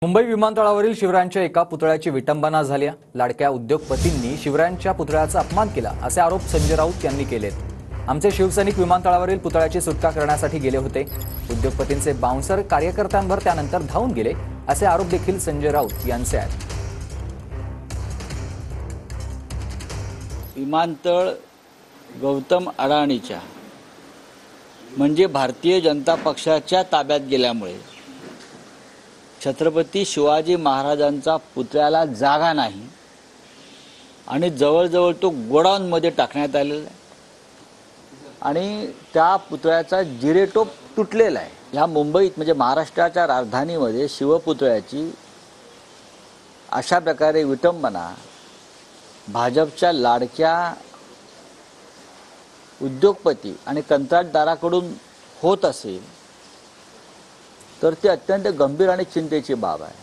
मुंबई विमानतळावरील शिवरायांच्या एका पुतळ्याची विटंबना झाली. लाडक्या उद्योगपतींनी शिवरायांच्या पुतळ्याचा अपमान केला असे आरोप संजय राऊत यांनी केलेत. आमचे शिवसैनिक विमानतळावरील पुतळ्याची सुटका करण्यासाठी गेले होते. उद्योगपतींचे बाउन्सर कार्यकर्त्यांवर त्यानंतर धावून गेले असे आरोप देखील संजय राऊत यांचे आहेत. विमानतळ गौतम अडाणीच्या म्हणजे भारतीय जनता पक्षाच्या ताब्यात गेल्यामुळे छत्रपती शिवाजी महाराजांचा पुतळ्याला जागा नाही आणि जवळजवळ तो गोडाऊनमध्ये टाकण्यात आलेला आहे आणि त्या पुतळ्याचा जिरेटोप तुटलेला आहे. ह्या मुंबईत म्हणजे महाराष्ट्राच्या राजधानीमध्ये शिवपुतळ्याची अशा प्रकारे विटंबना भाजपच्या लाडक्या उद्योगपती आणि कंत्राटदाराकडून होत असेल तर ते अत्यंत गंभीर आणि चिंतेची बाब आहे.